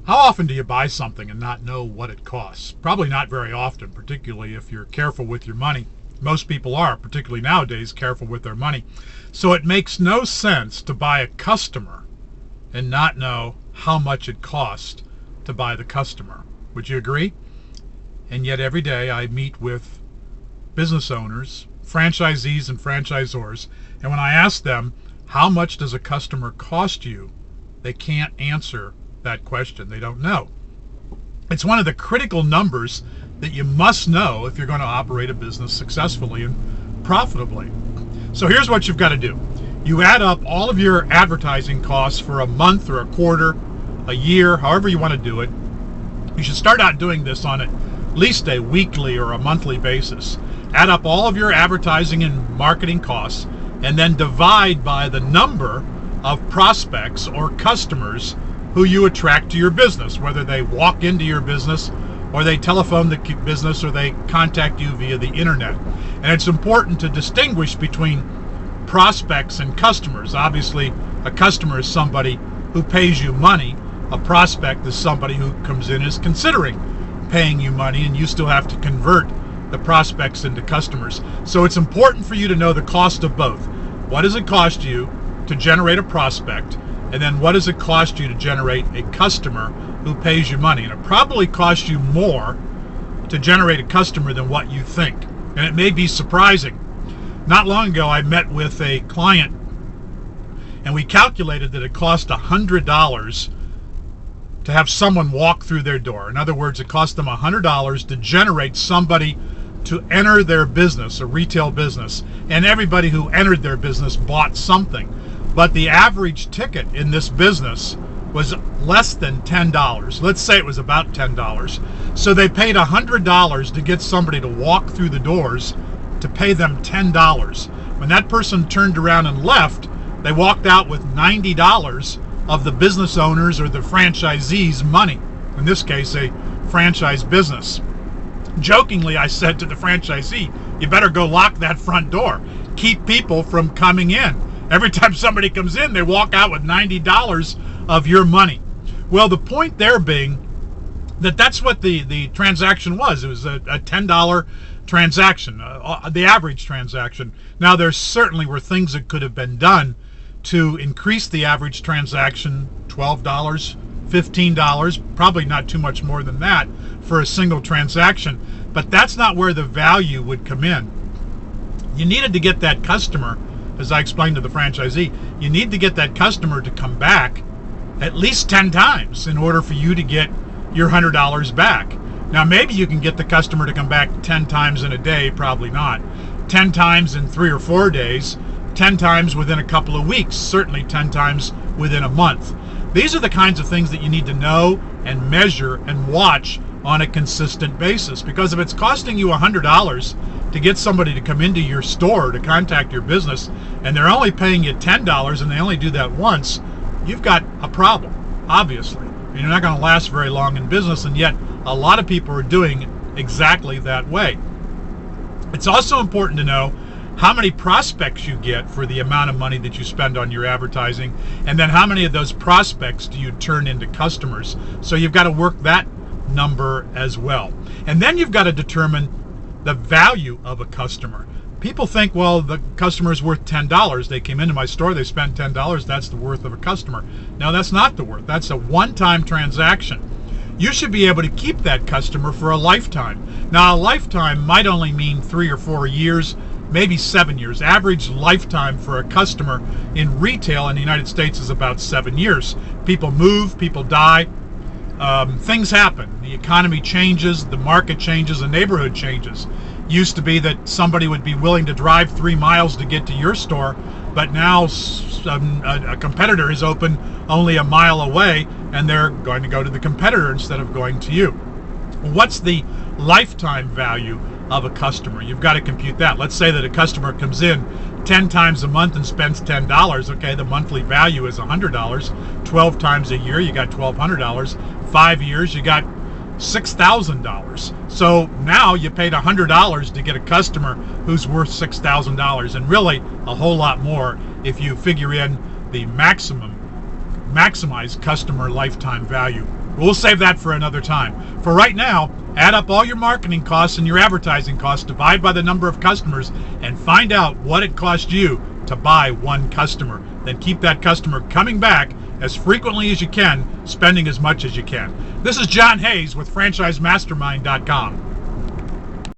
How often do you buy something and not know what it costs? Probably not very often, particularly if you're careful with your money. Most people are, particularly nowadays, careful with their money. So it makes no sense to buy a customer and not know how much it costs to buy the customer. Would you agree? And yet every day I meet with business owners, franchisees and franchisors, and when I ask them, how much does a customer cost you? They can't answer that question. They don't know. It's one of the critical numbers that you must know if you're going to operate a business successfully and profitably. So here's what you've got to do. You add up all of your advertising costs for a month or a quarter, a year, however you want to do it. You should start out doing this on at least a weekly or a monthly basis. Add up all of your advertising and marketing costs and then divide by the number of prospects or customers who you attract to your business, whether they walk into your business or they telephone the business or they contact you via the internet. And it's important to distinguish between prospects and customers. Obviously, a customer is somebody who pays you money. A prospect is somebody who comes in and is considering paying you money, and you still have to convert the prospects into customers. So it's important for you to know the cost of both. What does it cost you to generate a prospect? And then what does it cost you to generate a customer who pays you money? And it probably costs you more to generate a customer than what you think. And it may be surprising. Not long ago, I met with a client, and we calculated that it cost $100 to have someone walk through their door. In other words, it cost them $100 to generate somebody to enter their business, a retail business. And everybody who entered their business bought something. But the average ticket in this business was less than $10. Let's say it was about $10. So they paid $100 to get somebody to walk through the doors to pay them $10. When that person turned around and left, they walked out with $90 of the business owners or the franchisee's money. In this case, a franchise business. Jokingly, I said to the franchisee, you better go lock that front door. Keep people from coming in. Every time somebody comes in, they walk out with $90 of your money. Well, the point there being that that's what the transaction was. It was a $10 transaction, the average transaction. Now, there certainly were things that could have been done to increase the average transaction, $12, $15, probably not too much more than that for a single transaction. But that's not where the value would come in. You needed to get that customer, as I explained to the franchisee, you need to get that customer to come back at least 10 times in order for you to get your $100 back. Now, maybe you can get the customer to come back 10 times in a day, probably not. 10 times in 3 or 4 days, 10 times within a couple of weeks, certainly 10 times within a month. These are the kinds of things that you need to know and measure and watch on a consistent basis. Because if it's costing you $100 to get somebody to come into your store to contact your business, and they're only paying you $10 and they only do that once, you've got a problem, obviously. You're not going to last very long in business, and yet a lot of people are doing exactly that way. It's also important to know how many prospects you get for the amount of money that you spend on your advertising, and then how many of those prospects do you turn into customers. So you've got to work that number as well. And then you've got to determine the value of a customer. People think, well, the customer's worth $10. They came into my store, they spent $10, that's the worth of a customer. No, that's not the worth. That's a one-time transaction. You should be able to keep that customer for a lifetime. Now, a lifetime might only mean 3 or 4 years, maybe 7 years. Average lifetime for a customer in retail in the United States is about 7 years. People move, people die, things happen. The economy changes, the market changes, the neighborhood changes. Used to be that somebody would be willing to drive 3 miles to get to your store, but now a competitor is open only a mile away, and they're going to go to the competitor instead of going to you. What's the lifetime value of a customer? You've got to compute that. Let's say that a customer comes in 10 times a month and spends $10. Okay, the monthly value is $100. 12 times a year, you got $1,200. 5 years, you got $6,000. So now you paid $100 to get a customer who's worth $6,000, and really a whole lot more if you figure in the maximized customer lifetime value. We'll save that for another time. For right now, add up all your marketing costs and your advertising costs, divide by the number of customers, and find out what it cost you to buy one customer. Then keep that customer coming back as frequently as you can, spending as much as you can. This is John Hayes with FranchiseMastermind.com.